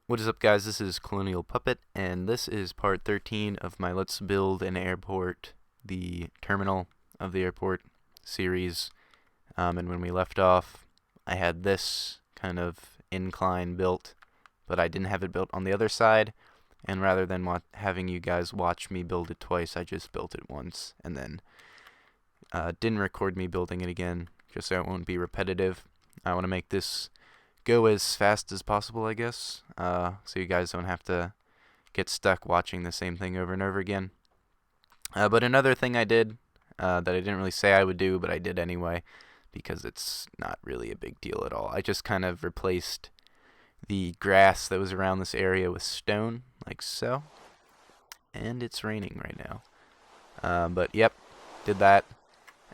What is up, guys? This is Colonial Puppet, and this is part 13 of my Let's Build an Airport, the terminal of the airport series. And when we left off, I had this kind of incline built, but I didn't have it built on the other side. And rather than having you guys watch me build it twice, I just built it once, and then didn't record me building it again, just so it won't be repetitive. I want to make this go as fast as possible, I guess, so you guys don't have to get stuck watching the same thing over and over again. But another thing I did that I didn't really say I would do, but I did anyway, because it's not really a big deal at all. I just kind of replaced the grass that was around this area with stone, like so. And it's raining right now. But yep, did that.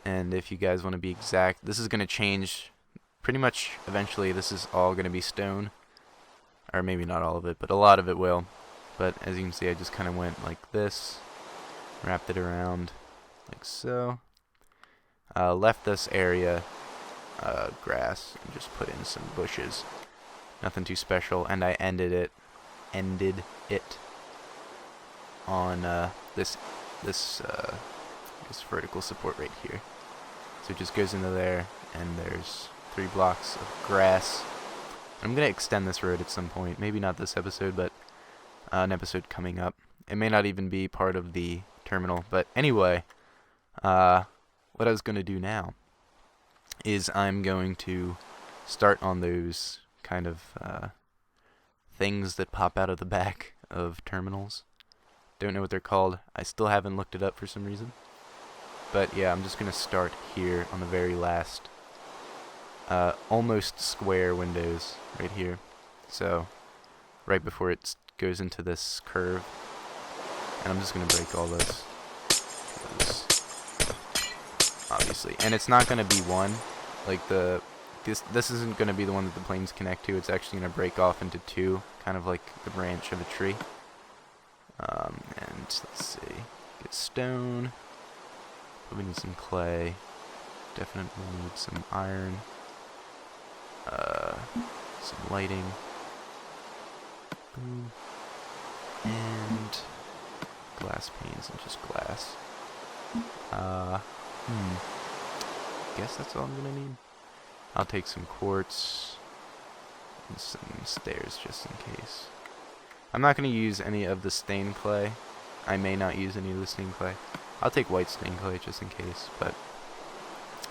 And if you guys want to be exact, this is going to change pretty much eventually. This is all going to be stone, or maybe not all of it, but a lot of it will. But as you can see, I just kind of went like this, wrapped it around like so, left this area grass, and just put in some bushes. Nothing too special, and I ended it on this vertical support right here. So it just goes into there, and there's 3 blocks of grass. I'm going to extend this road at some point. Maybe not this episode, but an episode coming up. It may not even be part of the terminal. But anyway, what I was going to do now is I'm going to start on those kind of things that pop out of the back of terminals. Don't know what they're called. I still haven't looked it up for some reason. But yeah, I'm just going to start here on the very last almost square windows right here. So right before it goes into this curve. And I'm just going to break all this. Obviously. And it's not going to be one. Like this isn't going to be the one that the planes connect to. It's actually going to break off into 2. Kind of like the branch of a tree. And let's see. Get stone. We need some clay. Definitely need some iron. Some lighting. Boom. And glass panes and just glass. Guess that's all I'm gonna need. I'll take some quartz and some stairs just in case. I'm not gonna use any of the stained clay. I may not use any of the stained clay. I'll take white stained clay just in case, but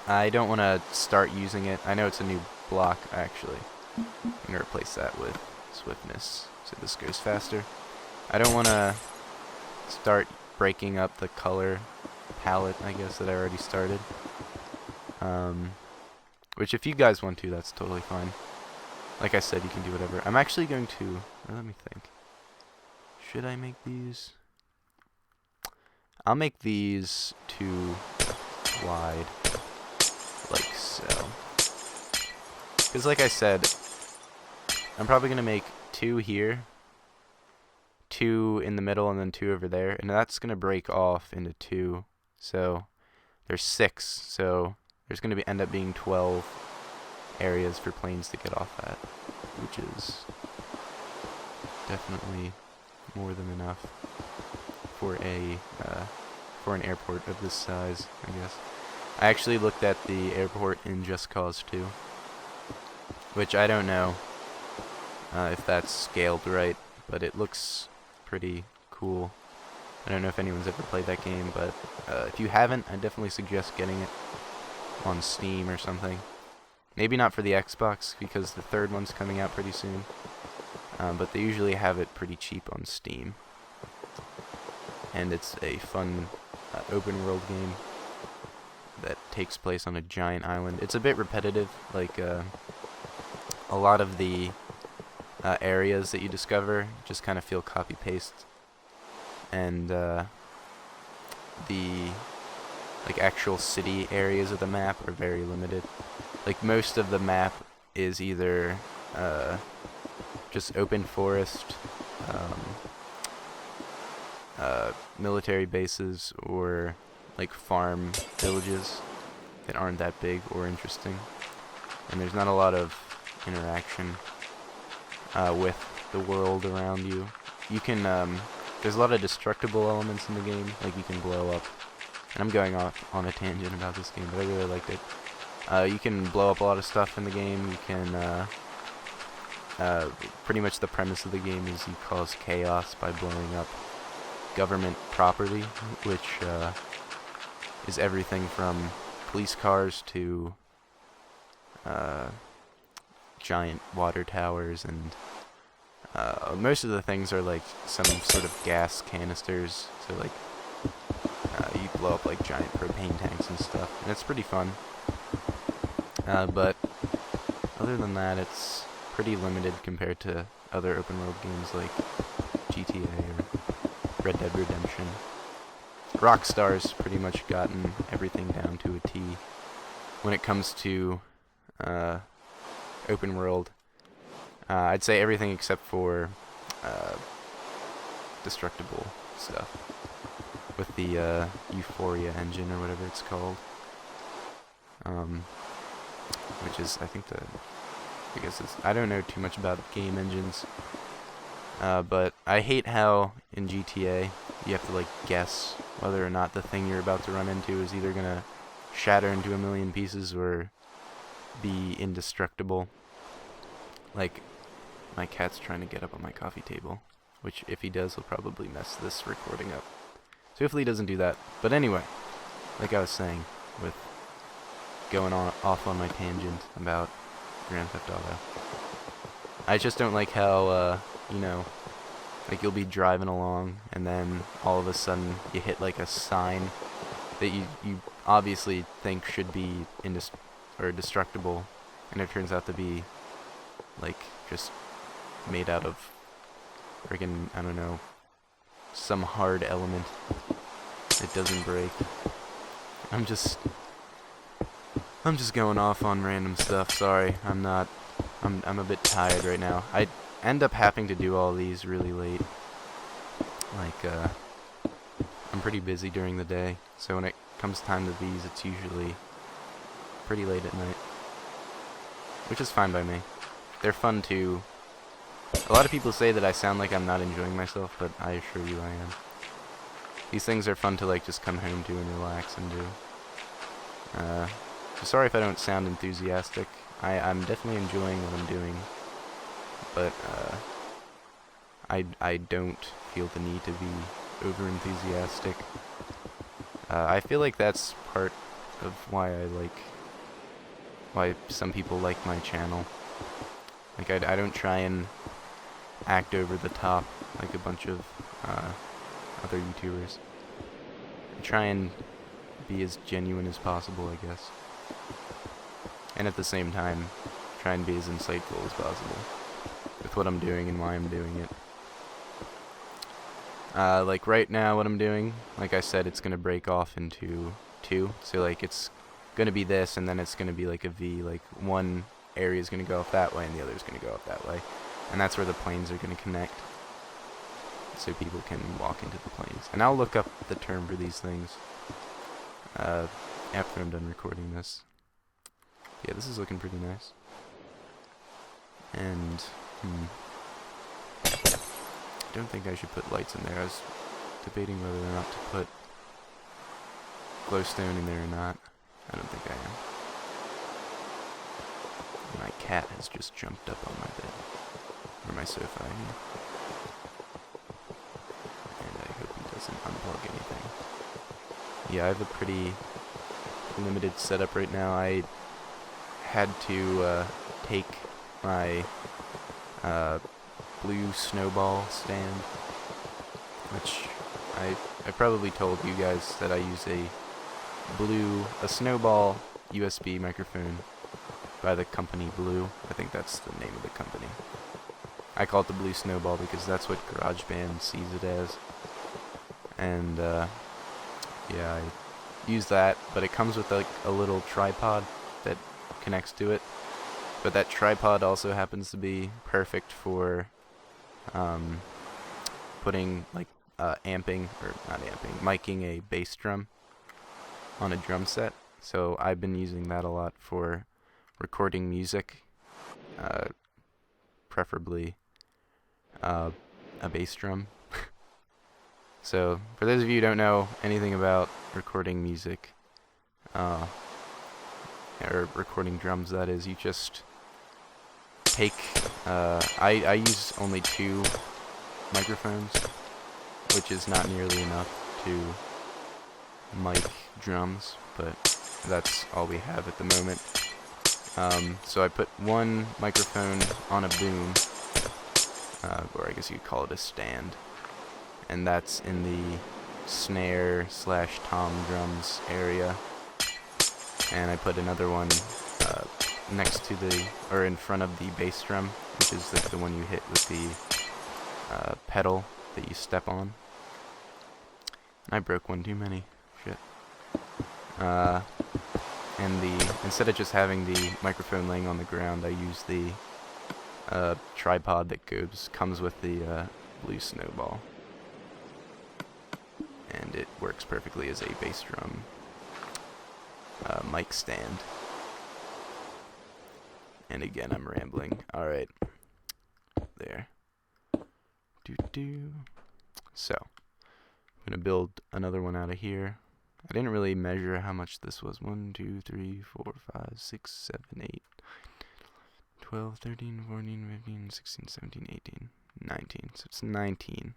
I don't want to start using it. I know it's a new block, actually. I'm going to replace that with swiftness, so this goes faster. I don't want to start breaking up the color palette, I guess, that I already started. Which, if you guys want to, that's totally fine. Like I said, you can do whatever. I'm actually going to... let me think. Should I make these? I'll make these 2 wide, like so. Because like I said, I'm probably going to make 2 here, 2 in the middle, and then 2 over there. And that's going to break off into 2. So there's 6. So there's going to end up being 12 areas for planes to get off at, which is definitely more than enough for an airport of this size, I guess. I actually looked at the airport in Just Cause 2, which I don't know if that's scaled right, but it looks pretty cool. I don't know if anyone's ever played that game, but if you haven't, I definitely suggest getting it on Steam or something. Maybe not for the Xbox, because the 3rd one's coming out pretty soon, but they usually have it pretty cheap on Steam. And it's a fun open world game that takes place on a giant island. It's a bit repetitive, like a lot of the areas that you discover just kind of feel copy-paste. And the actual city areas of the map are very limited. Like most of the map is either just open forest, military bases, or like farm villages that aren't that big or interesting. And there's not a lot of interaction with the world around you. You can, there's a lot of destructible elements in the game, like you can blow up. And I'm going off on a tangent about this game, but I really liked it. You can blow up a lot of stuff in the game. You can, pretty much the premise of the game is you cause chaos by blowing up government property, which is everything from police cars to giant water towers, and most of the things are like some sort of gas canisters, so like you blow up like giant propane tanks and stuff, and it's pretty fun. But other than that, it's pretty limited compared to other open world games like GTA or Red Dead Redemption. Rockstar's pretty much gotten everything down to a T when it comes to open world. I'd say everything except for destructible stuff with the Euphoria engine or whatever it's called, which is I don't know too much about game engines, but I hate how in GTA you have to like guess whether or not the thing you're about to run into is either gonna shatter into a million pieces or be indestructible. Like, my cat's trying to get up on my coffee table, which if he does, he'll probably mess this recording up. So hopefully he doesn't do that. But anyway, like I was saying, with going off on my tangent about Grand Theft Auto, I just don't like how, like you'll be driving along and then all of a sudden you hit like a sign that you obviously think should be destructible, and it turns out to be like just made out of friggin', I don't know, some hard element that doesn't break. I'm just going off on random stuff. Sorry, I'm a bit tired right now. I end up having to do all these really late. Like, I'm pretty busy during the day, so when it comes time to these, it's usually pretty late at night, which is fine by me. They're fun too. A lot of people say that I sound like I'm not enjoying myself, but I assure you I am. These things are fun to like just come home to and relax and do. So sorry if I don't sound enthusiastic. I'm definitely enjoying what I'm doing, but I don't feel the need to be over enthusiastic. I feel like that's part of why some people like my channel. Like, I don't try and act over the top like a bunch of other YouTubers. I try and be as genuine as possible, I guess. And at the same time, try and be as insightful as possible with what I'm doing and why I'm doing it. Like right now what I'm doing, like I said, it's going to break off into two. So like it's going to be this, and then it's going to be like a V, like one area is going to go off that way and the other is going to go off that way. And that's where the planes are going to connect, so people can walk into the planes. And I'll look up the term for these things after I'm done recording this. Yeah, this is looking pretty nice. And, I don't think I should put lights in there. I was debating whether or not to put glowstone in there or not. I don't think I am. My cat has just jumped up on my bed. Or my sofa, I mean. And I hope he doesn't unplug anything. Yeah, I have a pretty limited setup right now. I had to take my blue snowball stand, which I probably told you guys that I use a snowball USB microphone by the company Blue. I think that's the name of the company. I call it the Blue Snowball because that's what GarageBand sees it as. And yeah, I use that, but it comes with like a little tripod that connects to it. But that tripod also happens to be perfect for putting like miking a bass drum on a drum set. So I've been using that a lot for recording music, preferably a bass drum. So, for those of you who don't know anything about recording music, or recording drums, that is, you just take, I use only 2 microphones, which is not nearly enough to mic drums, but that's all we have at the moment. So I put one microphone on a boom, or I guess you'd call it a stand, and that's in the snare / tom drums area. And I put another one next to or in front of the bass drum, which is the one you hit with the pedal that you step on. I broke one too many. Shit. And instead of just having the microphone laying on the ground, I use the tripod that comes with the Blue Snowball, and it works perfectly as a bass drum mic stand. And again, I'm rambling. All right, there. So, I'm gonna build another one out of here. I didn't really measure how much this was. 1, 2, 3, 4, 5, 6, 7, 8, 12, 13, 14, 15, 16, 17, 18, 19. So it's 19.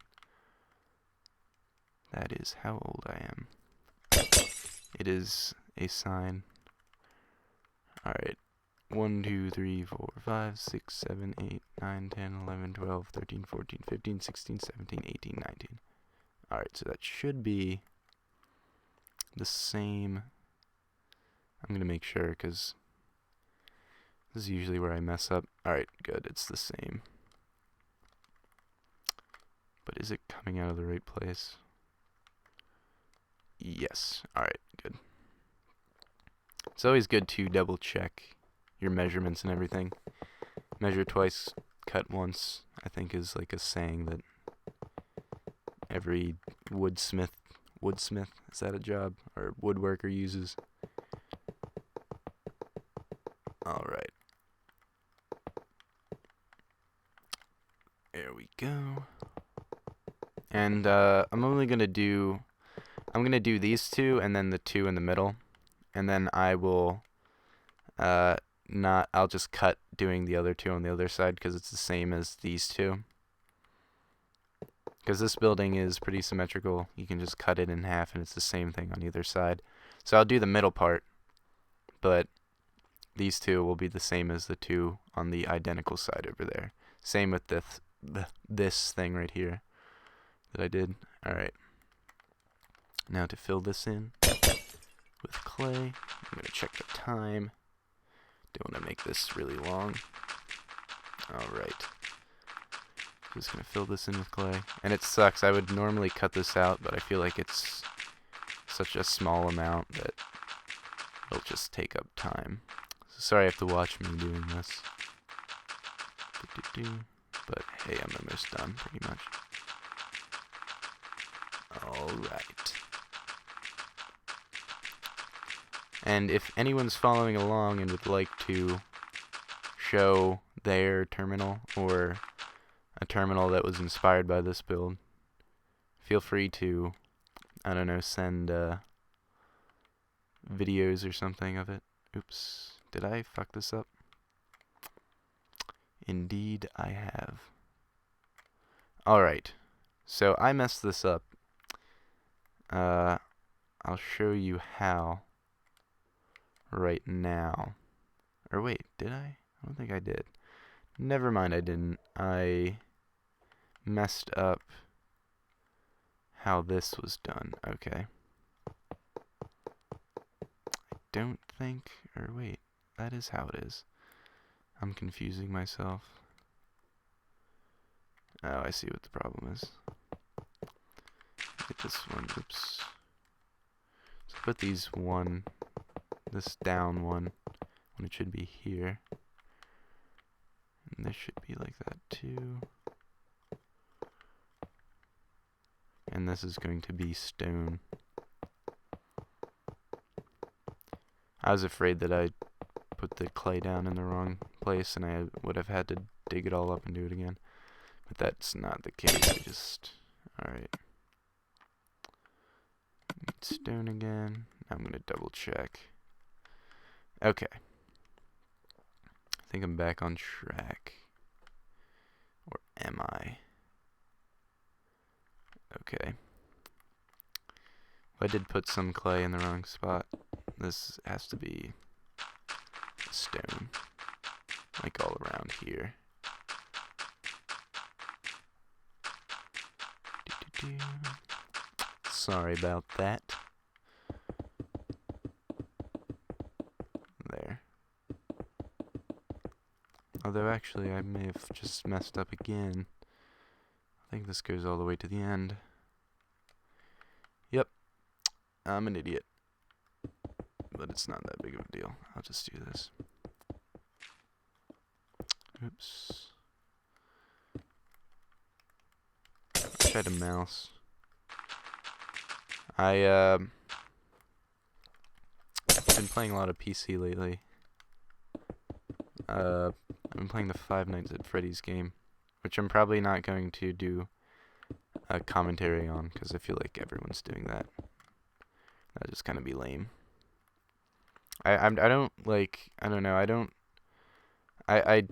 That is how old I am. It is a sign. Alright. 1, 2, 3, 4, 5, 6, 7, 8, 9, 10, 11, 12, 13, 14, 15, 16, 17, 18, 19. Alright, so that should be the same. I'm gonna make sure, because this is usually where I mess up. Alright, good, it's the same. But is it coming out of the right place? Yes. Alright, good. It's always good to double check your measurements and everything. Measure twice, cut once, I think is like a saying that every woodsmith, is that a job? Or woodworker uses. Alright. There we go. And I'm gonna do these 2 and then the 2 in the middle. And then I will I'll just cut doing the other 2 on the other side, because it's the same as these 2. Because this building is pretty symmetrical, you can just cut it in half and it's the same thing on either side. So I'll do the middle part, but these 2 will be the same as the 2 on the identical side over there. Same with this thing right here that I did. Alright. Now to fill this in with clay, I'm going to check the time. Don't want to make this really long. Alright. Just going to fill this in with clay. And it sucks. I would normally cut this out, but I feel like it's such a small amount that it'll just take up time. So sorry I have to watch me doing this. But hey, I'm almost done, pretty much. Alright. And if anyone's following along and would like to show their terminal, or a terminal that was inspired by this build, feel free to, I don't know, send videos or something of it. Oops, did I fuck this up? Indeed I have. Alright, so I messed this up. I'll show you how right now. Or wait, did I? I don't think I did. Never mind, I didn't. I messed up how this was done. Okay. I don't think, or wait, that is how it is. I'm confusing myself. Oh, I see what the problem is. Get this one, oops. So put this down one, when it should be here. And this should be like that too. And this is going to be stone. I was afraid that I put the clay down in the wrong place and I would have had to dig it all up and do it again. But that's not the case. I just... Alright. Need stone again. I'm going to double check. Okay. I think I'm back on track. Or am I? Okay. I did put some clay in the wrong spot. This has to be stone. Like all around here. Sorry about that. There. Although actually I may have just messed up again. I think this goes all the way to the end. Yep. I'm an idiot. But it's not that big of a deal. I'll just do this. Oops. I tried a mouse. I've been playing a lot of PC lately. I've been playing the Five Nights at Freddy's game, which I'm probably not going to do a commentary on, because I feel like everyone's doing that. That'd just kind of be lame. I don't like, I don't know, I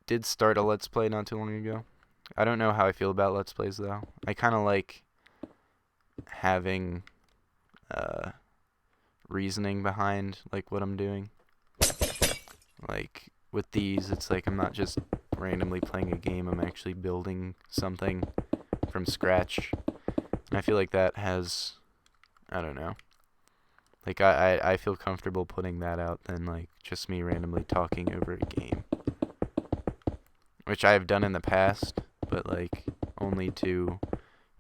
did start a Let's Play not too long ago. I don't know how I feel about Let's Plays, though. I kind of like having reasoning behind like what I'm doing. Like with these, it's like I'm not just randomly playing a game, I'm actually building something from scratch. And I feel like that has, I don't know, like I feel comfortable putting that out than like just me randomly talking over a game, which I have done in the past, but like only to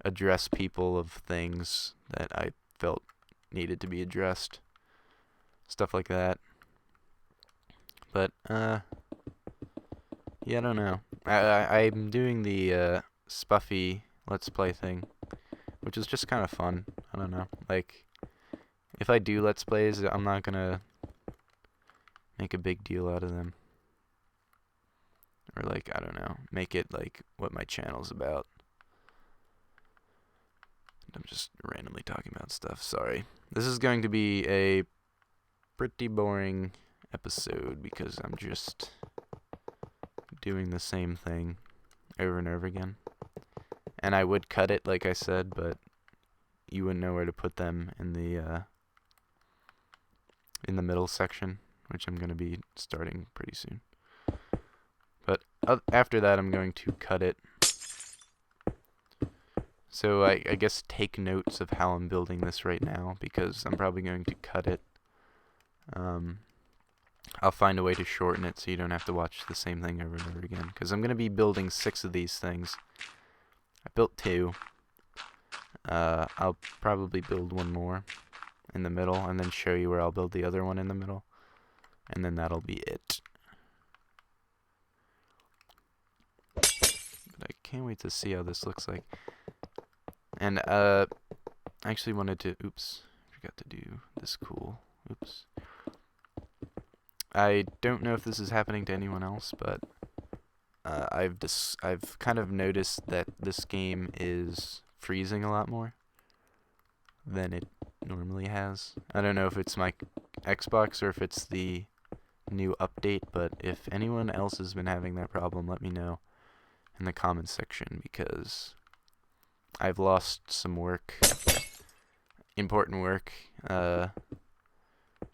address people of things that I felt needed to be addressed, stuff like that. But yeah, I don't know. I'm doing the Spuffy Let's Play thing, which is just kind of fun. I don't know. Like, if I do Let's Plays, I'm not gonna make a big deal out of them, or like, I don't know, make it like what my channel's about. I'm just randomly talking about stuff. Sorry. This is going to be a pretty boring episode because I'm just doing the same thing over and over again. And I would cut it, like I said, but you wouldn't know where to put them in the middle section, which I'm going to be starting pretty soon. But after that, I'm going to cut it. So I guess take notes of how I'm building this right now, because I'm probably going to cut it. I'll find a way to shorten it so you don't have to watch the same thing over and over again, because I'm going to be building 6 of these things. I built 2. I'll probably build 1 more in the middle, and then show you where I'll build the other one in the middle. And then that'll be it. But I can't wait to see how this looks like. And I actually wanted to, oops, forgot to do this cool, oops. I don't know if this is happening to anyone else, but I've kind of noticed that this game is freezing a lot more than it normally has. I don't know if it's my Xbox or if it's the new update, but if anyone else has been having that problem, let me know in the comments section, because I've lost some work, important work,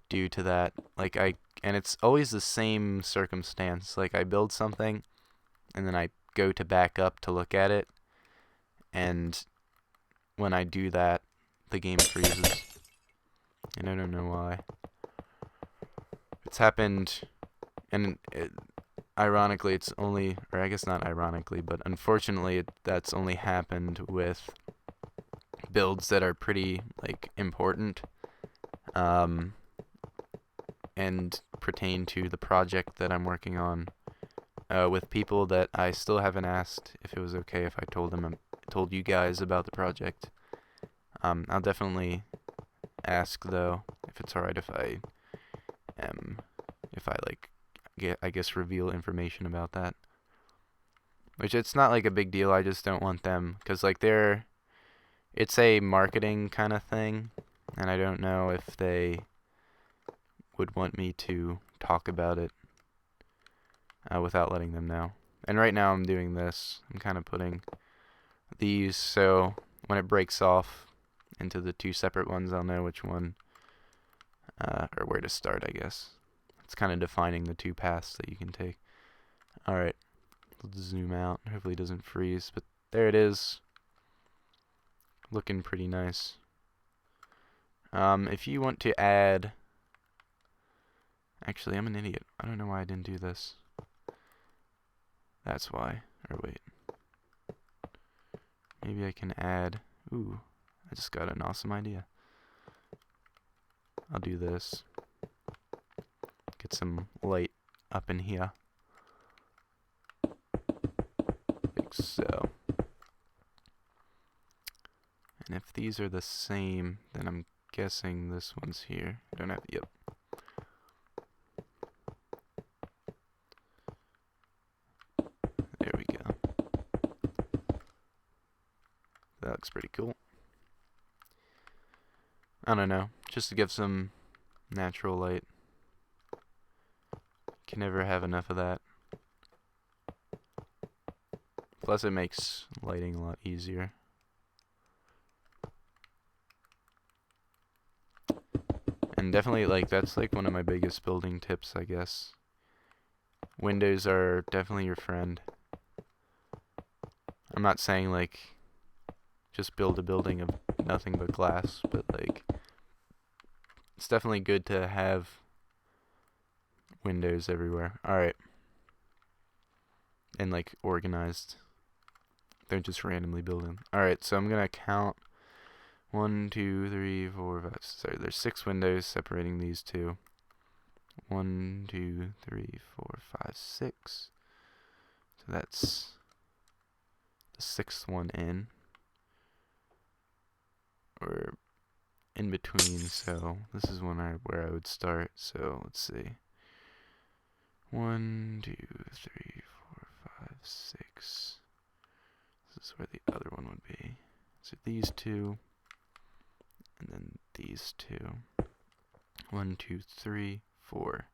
due to that. Like and it's always the same circumstance. Like I build something, and then I go to back up to look at it, and when I do that, the game freezes. And I don't know why. It's happened, and ironically, it's only, or I guess not ironically, but unfortunately, that's only happened with builds that are pretty, like, important, and pertain to the project that I'm working on, with people that I still haven't asked if it was okay if I told you guys about the project. I'll definitely ask, though, if it's alright if I like, I guess reveal information about that. Which it's not like a big deal, I just don't want them, because like it's a marketing kind of thing, and I don't know if they would want me to talk about it without letting them know. And right now I'm doing this. I'm kind of putting these so when it breaks off into the two separate ones, I'll know which one or where to start, I guess. It's kind of defining the two paths that you can take. Alright, let's zoom out. Hopefully it doesn't freeze, but there it is. Looking pretty nice. If you want to add... Actually, I'm an idiot. I don't know why I didn't do this. That's why. Or wait. Maybe I can add... Ooh, I just got an awesome idea. I'll do this. Get some light up in here. Like so. And if these are the same, then I'm guessing this one's here. I don't have... Yep. There we go. That looks pretty cool. I don't know. Just to give some natural light. Can never have enough of that. Plus it makes lighting a lot easier. And definitely, like, that's like one of my biggest building tips, I guess. Windows are definitely your friend. I'm not saying, like, just build a building of nothing but glass, but, like, it's definitely good to have windows everywhere. Alright. And, like, organized. Don't just randomly build them. Alright, so I'm gonna count 1, 2, 3, 4, 5. Sorry, there's 6 windows separating these two. 1, 2, 3, 4, 5, 6. So that's the 6th one in. Or in between, so this is where I would start. So let's see. 1, 2, 3, 4, 5, 6. This is where the other one would be. So these two, and then these two. 1, 2, 3, 4.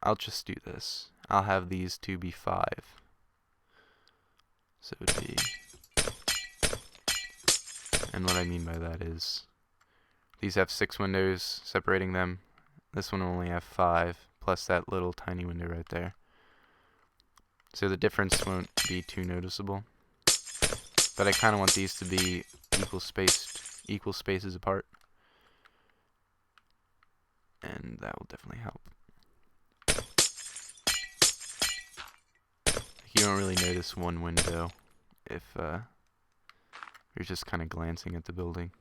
I'll just do this. I'll have these two be 5. So it would be... And what I mean by that is... These have 6 windows separating them. This one will only have 5, plus that little tiny window right there. So the difference won't be too noticeable. But I kind of want these to be equal spaces apart. And that will definitely help. You don't really notice one window if you're just kind of glancing at the building.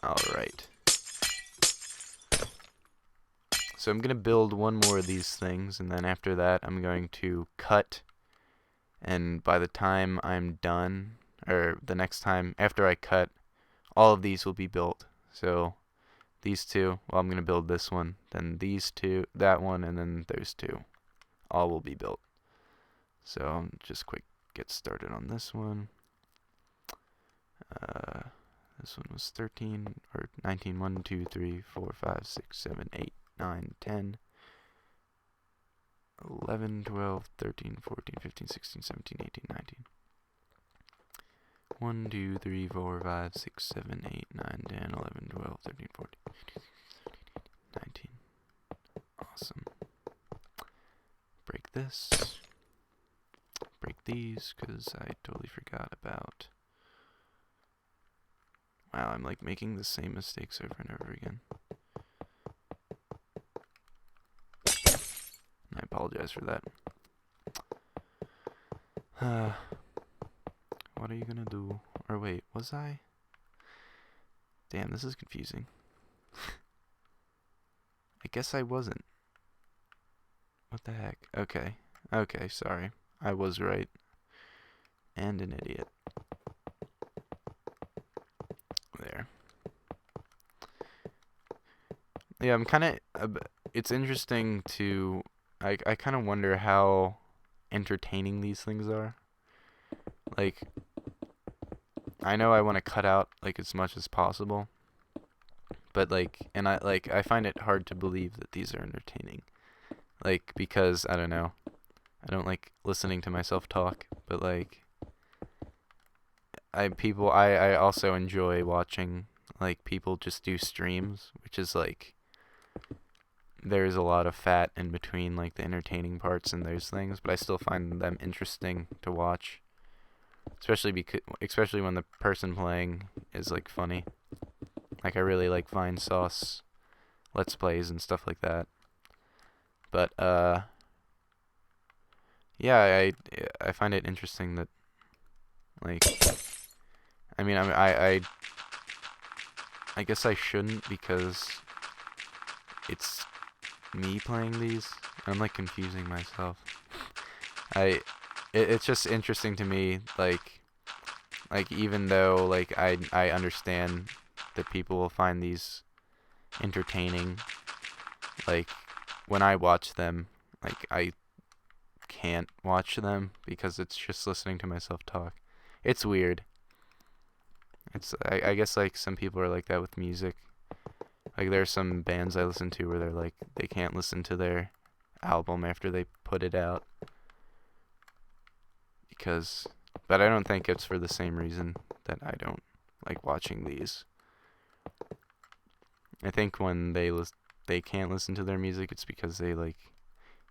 Alright. So I'm going to build one more of these things, and then after that I'm going to cut, and by the time I'm done, or the next time after I cut, all of these will be built. So these two, well, I'm going to build this one, then these two, that one, and then those two. All will be built. So I'll just quick get started on this one. This one was 13, or 19, 1, 2, 3, 4, 5, 6, 7, 8, 9, 10, 11, 12, 13, 14, 15, 16, 17, 18, 19. 1, 2, 3, 4, 5, 6, 7, 8, 9, 10, 11, 12, 13, 14, 15, 16, 19. Awesome. Break this. Break these, because I totally forgot about... Wow, I'm like making the same mistakes over and over again. I apologize for that. What are you gonna do? Or wait, was I? Damn, this is confusing. I guess I wasn't. What the heck? Okay. Okay, sorry. I was right. And an idiot. There. yeah, I'm kind of. It's interesting to. I kind of wonder how entertaining these things are. Like, I know I want to cut out like as much as possible, but I find it hard to believe that these are entertaining. Like, because I don't know, I don't like listening to myself talk, but like I also enjoy watching like people just do streams, which is like there's a lot of fat in between like the entertaining parts and those things, but I still find them interesting to watch, especially when the person playing is like funny. Like I really like Vinesauce Let's Plays and stuff like that. But yeah, I find it interesting that like I mean I guess I shouldn't because it's me playing these. I'm like confusing myself. It's just interesting to me like even though like I understand that people will find these entertaining, like when I watch them, like I can't watch them because it's just listening to myself talk. It's weird. I guess like some people are like that with music. Like there are some bands I listen to where they're like they can't listen to their album after they put it out because but I don't think it's for the same reason that I don't like watching these. I think when they can't listen to their music it's because they like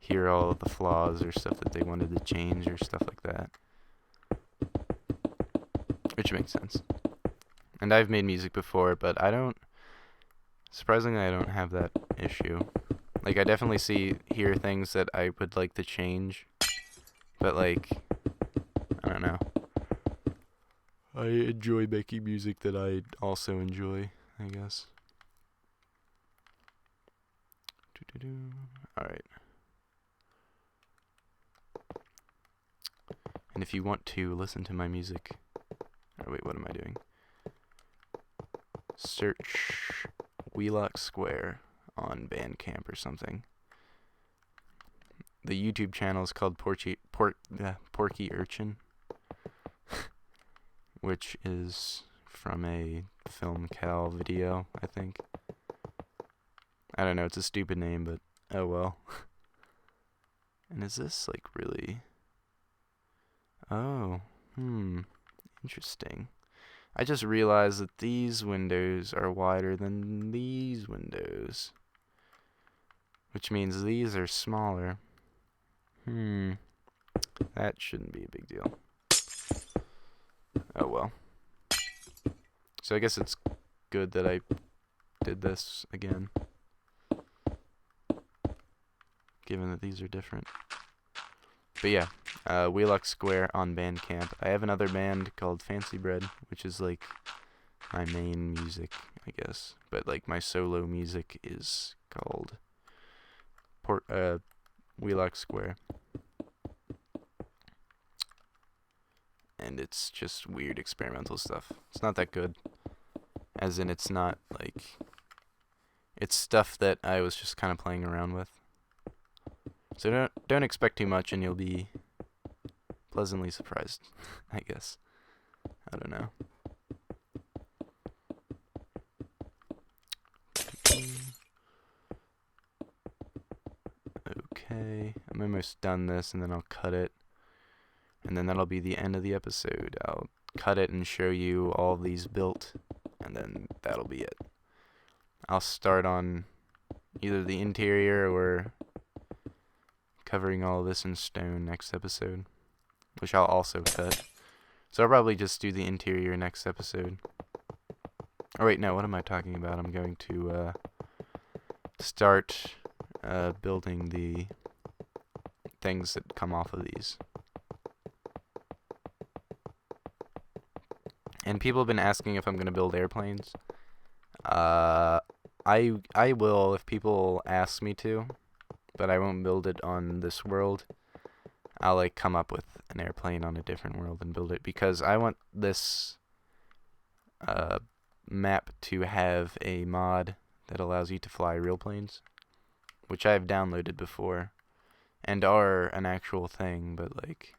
hear all of the flaws or stuff that they wanted to change or stuff like that. Which makes sense. And I've made music before, but surprisingly I don't have that issue. Like I definitely hear things that I would like to change, but like I don't know. I enjoy making music that I also enjoy, I guess. Alright. And if you want to listen to my music... Oh, wait, what am I doing? Search Wheelock Square on Bandcamp or something. The YouTube channel is called Porky Urchin, which is from a Film Cal video, I think. I don't know, it's a stupid name, but oh well. And is this like really... Oh, interesting. I just realized that these windows are wider than these windows, which means these are smaller. That shouldn't be a big deal. Oh well. So I guess it's good that I did this again, given that these are different. But yeah, Wheelock Square on Bandcamp. I have another band called Fancy Bread, which is like my main music, I guess. But like my solo music is called Wheelock Square. And it's just weird experimental stuff. It's not that good. As in, it's not like... It's stuff that I was just kind of playing around with. So don't expect too much and you'll be pleasantly surprised, I guess. I don't know. Okay, I'm almost done this and then I'll cut it. And then that'll be the end of the episode. I'll cut it and show you all these built, and then that'll be it. I'll start on either the interior or covering all of this in stone next episode, which I'll also cut. So I'll probably just do the interior next episode. Oh wait, no, what am I talking about? I'm going to start building the things that come off of these. And people have been asking if I'm going to build airplanes. I will if people ask me to, but I won't build it on this world. I'll like come up with an airplane on a different world and build it because I want this map to have a mod that allows you to fly real planes, which I've downloaded before and are an actual thing, but like,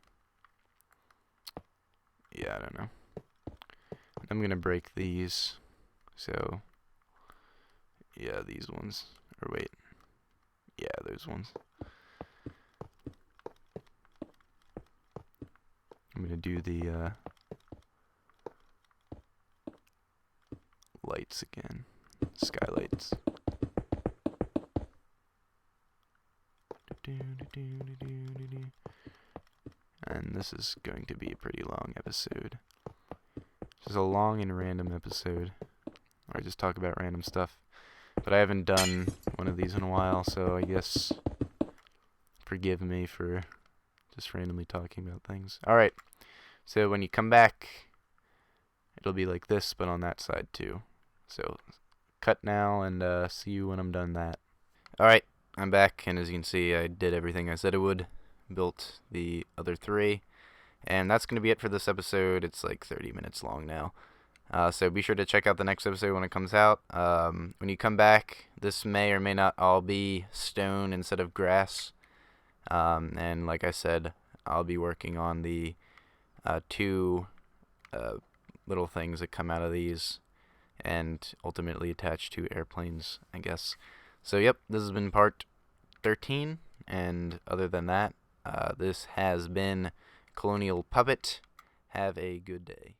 yeah, I don't know. I'm gonna break these, so yeah, these ones, or wait, yeah, those ones. I'm gonna do the lights again, skylights. And this is going to be a pretty long episode. This is a long and random episode, where I just talk about random stuff. But I haven't done one of these in a while, so I guess forgive me for just randomly talking about things. Alright, so when you come back, it'll be like this, but on that side too. So cut now, and see you when I'm done that. Alright, I'm back, and as you can see, I did everything I said I would. Built the other 3. And that's going to be it for this episode. It's like 30 minutes long now. So be sure to check out the next episode when it comes out. When you come back, this may or may not all be stone instead of grass. And like I said, I'll be working on the 2 little things that come out of these and ultimately attach to airplanes, I guess. So yep, this has been part 13. And other than that, this has been Colonial Puppet. Have a good day.